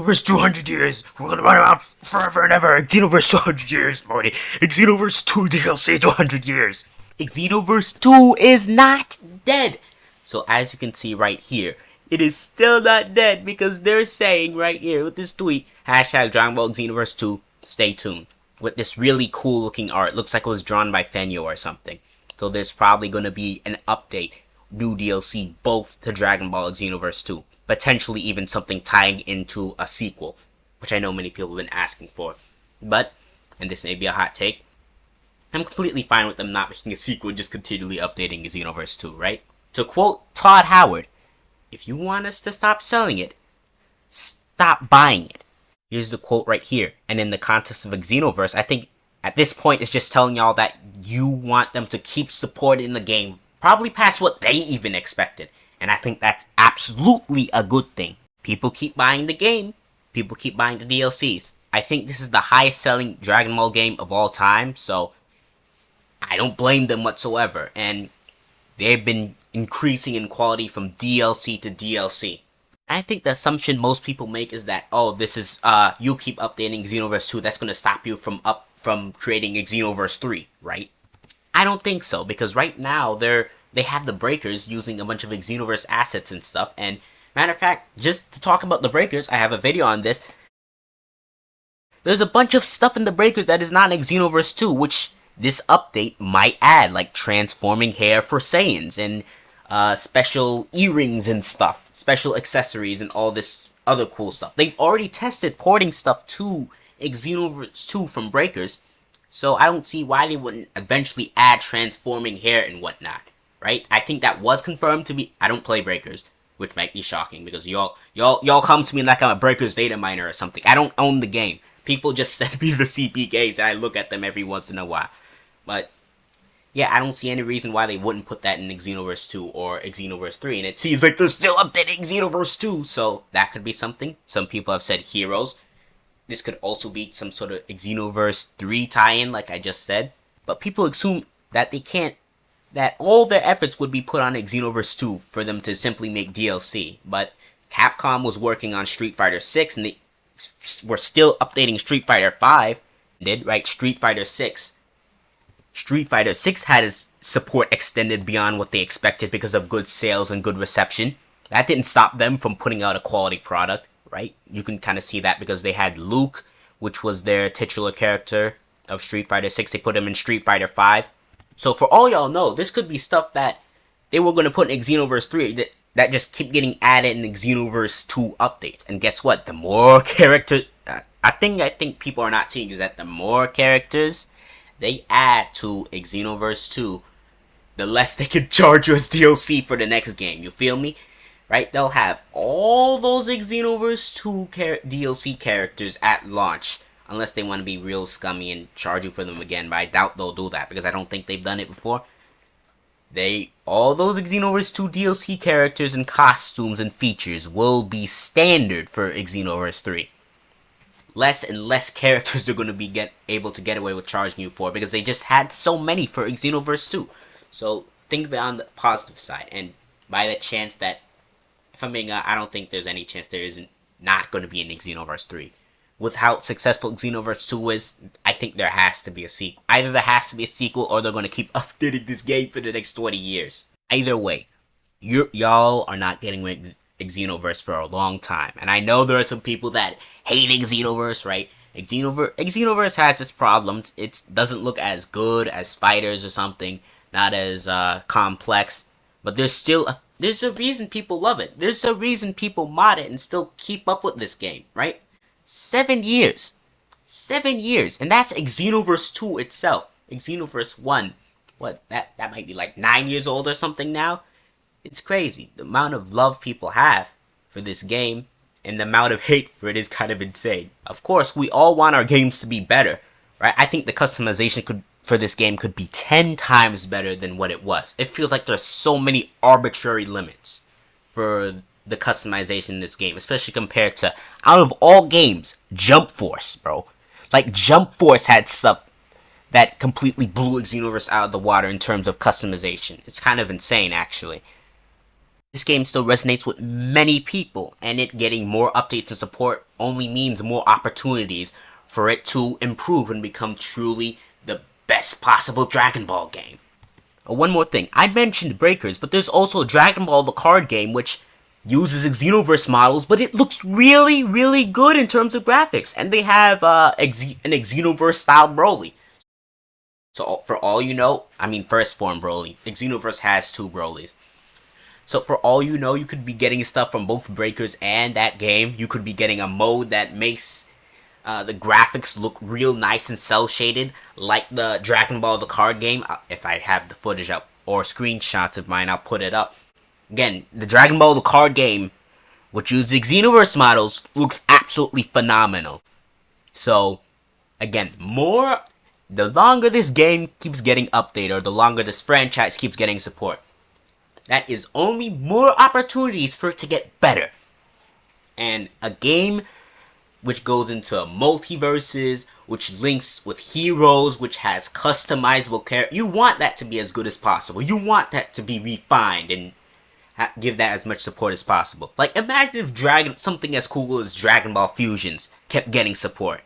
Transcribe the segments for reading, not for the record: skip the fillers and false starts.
Xenoverse 200 years. We're gonna run around forever and ever. Xenoverse 200 years, Morty. Xenoverse 2 DLC 200 years. Xenoverse 2 is not dead. So as you can see right here, it is still not dead because they're saying right here with this tweet, hashtag Dragon Ball Xenoverse 2, stay tuned. With this really cool looking art. Looks like it was drawn by Fenyo or something. So there's probably going to be an update, new DLC, both to Dragon Ball Xenoverse 2. Potentially even something tying into a sequel, which I know many people have been asking for. But, and this may be a hot take, I'm completely fine with them not making a sequel and just continually updating Xenoverse 2, right? To quote Todd Howard, if you want us to stop selling it, stop buying it. Here's the quote right here. And in the context of Xenoverse, I think at this point it's just telling y'all that you want them to keep supporting the game, probably past what they even expected. And I think that's absolutely a good thing. People keep buying the game. People keep buying the DLCs. I think this is the highest selling Dragon Ball game of all time, so I don't blame them whatsoever. And they've been increasing in quality from DLC to DLC. I think the assumption most people make is that, oh, this is, you keep updating Xenoverse 2, that's gonna stop you from creating a Xenoverse 3, right? I don't think so, because right now, they have the breakers using a bunch of Xenoverse assets and stuff, and matter of fact, just to talk about the breakers, I have a video on this. There's a bunch of stuff in the breakers that is not in Xenoverse 2, which this update might add, like transforming hair for Saiyans, and special earrings and stuff, special accessories and all this other cool stuff. They've already tested porting stuff to Xenoverse 2 from breakers, so I don't see why they wouldn't eventually add transforming hair and whatnot. Right? I think that was confirmed to be. I don't play breakers, which might be shocking because y'all come to me like I'm a breakers data miner or something. I don't own the game. People just send me the CPKs and I look at them every once in a while. But yeah, I don't see any reason why they wouldn't put that in Xenoverse 2 or Xenoverse 3, and it seems like they're still updating Xenoverse 2, so that could be something. Some people have said heroes. This could also be some sort of Xenoverse 3 tie-in, like I just said. But people assume that they can't, that all their efforts would be put on Xenoverse 2 for them to simply make DLC. But Capcom was working on Street Fighter 6, and they were still updating Street Fighter 5. Did, right? Street Fighter 6. Street Fighter 6 had its support extended beyond what they expected because of good sales and good reception. That didn't stop them from putting out a quality product, right? You can kind of see that because they had Luke, which was their titular character of Street Fighter 6. They put him in Street Fighter 5. So for all y'all know, this could be stuff that they were going to put in Xenoverse 3 that just keep getting added in the Xenoverse 2 updates. And guess what? The more characters, I think people are not seeing is that the more characters they add to Xenoverse 2, the less they can charge you as DLC for the next game. You feel me? Right? They'll have all those Xenoverse 2 DLC characters at launch. Unless they want to be real scummy and charge you for them again. But I doubt they'll do that because I don't think they've done it before. All those Xenoverse 2 DLC characters and costumes and features will be standard for Xenoverse 3. Less and less characters they're going to be able to get away with charging you for because they just had so many for Xenoverse 2. So think of it on the positive side. And by the chance that, if I'm being I don't think there's any chance there isn't not going to be an Xenoverse 3. With how successful Xenoverse 2 is, I think there has to be a sequel. Either there has to be a sequel or they're going to keep updating this game for the next 20 years. Either way, y'all are not getting with Xenoverse for a long time. And I know there are some people that hate Xenoverse, right? Xenoverse has its problems. It doesn't look as good as Fighters or something. Not as complex. But there's a reason people love it. There's a reason people mod it and still keep up with this game, right? 7 years. 7 years. And that's Xenoverse 2 itself. Xenoverse 1. What? That might be like 9 years old or something now. It's crazy. The amount of love people have for this game and the amount of hate for it is kind of insane. Of course, we all want our games to be better, right? I think the customization for this game could be 10 times better than what it was. It feels like there's so many arbitrary limits for the customization in this game, especially compared to, out of all games, Jump Force, bro. Like, Jump Force had stuff that completely blew Xenoverse out of the water in terms of customization. It's kind of insane, actually. This game still resonates with many people, and it getting more updates and support only means more opportunities for it to improve and become truly the best possible Dragon Ball game. One more thing, I mentioned Breakers, but there's also Dragon Ball the card game, which uses Xenoverse models, but it looks really, really good in terms of graphics, and they have an Xenoverse style Broly. So for all you know, I mean first form Broly, Xenoverse has 2 Brolys. So for all you know, you could be getting stuff from both Breakers and that game. You could be getting a mode that makes the graphics look real nice and cel-shaded, like the Dragon Ball the card game. If I have the footage up, or screenshots of mine, I'll put it up. Again, the Dragon Ball the card game, which uses Xenoverse models, looks absolutely phenomenal. So, again, the longer this game keeps getting updated, or the longer this franchise keeps getting support, that is only more opportunities for it to get better. And a game which goes into multiverses, which links with heroes, which has customizable characters, you want that to be as good as possible. You want that to be refined and give that as much support as possible. Like, imagine if something as cool as Dragon Ball Fusions kept getting support.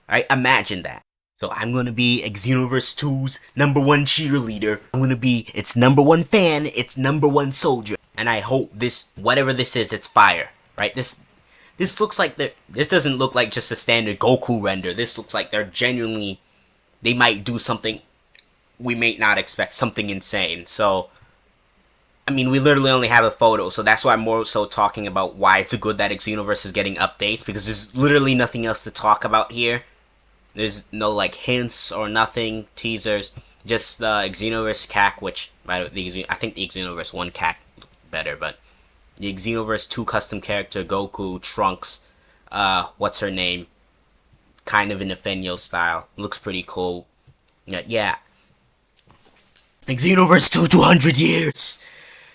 Right? Imagine that. So I'm going to be Xenoverse 2's #1 cheerleader. I'm going to be its #1 fan, its #1 soldier. And I hope this, whatever this is, it's fire. Right? This looks like this doesn't look like just a standard Goku render. This looks like they might do something we may not expect, something insane. So, I mean, we literally only have a photo, so that's why I'm more so talking about why it's good that Xenoverse is getting updates, because there's literally nothing else to talk about here. There's no, like, hints or nothing, teasers, just the Xenoverse CAC, which, I think the Xenoverse 1 CAC looked better, but the Xenoverse 2 custom character, Goku, Trunks, what's her name, kind of in a Fenyo style, looks pretty cool. Yeah. Xenoverse 2, 200 years!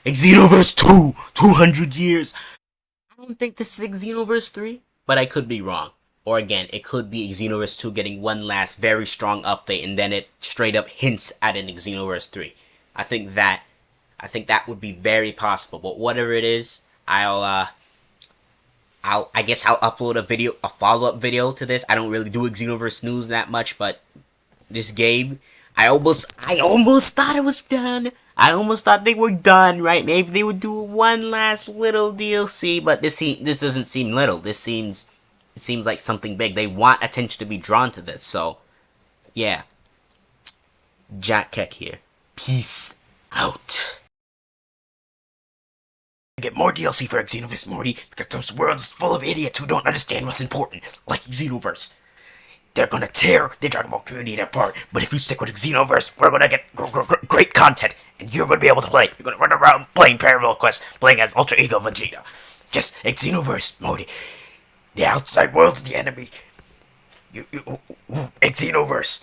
Xenoverse 2, 200 years! I don't think this is Xenoverse 3, but I could be wrong. Or again, it could be Xenoverse 2 getting one last very strong update, and then it straight up hints at an Xenoverse 3. I think that would be very possible. But whatever it is, I guess I'll upload a follow-up video to this. I don't really do Xenoverse news that much, but this game, I almost thought it was done. I almost thought they were done, right? Maybe they would do one last little DLC, but this doesn't seem little. It seems like something big. They want attention to be drawn to this, so yeah. Jack Keck here. Peace out. Get more DLC for Xenoverse, Morty, because those worlds full of idiots who don't understand what's important, like Xenoverse. They're gonna tear the Dragon Ball community apart, but if you stick with Xenoverse, we're gonna get great content, and you're gonna be able to play. You're gonna run around playing Parallel Quest, playing as Ultra Ego Vegeta. Just Xenoverse, Morty. The outside world's the enemy. Xenoverse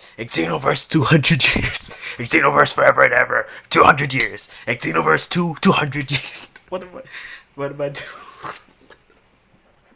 200 years. Xenoverse forever and ever, 200 years. Xenoverse 2, 200 years. What am I doing?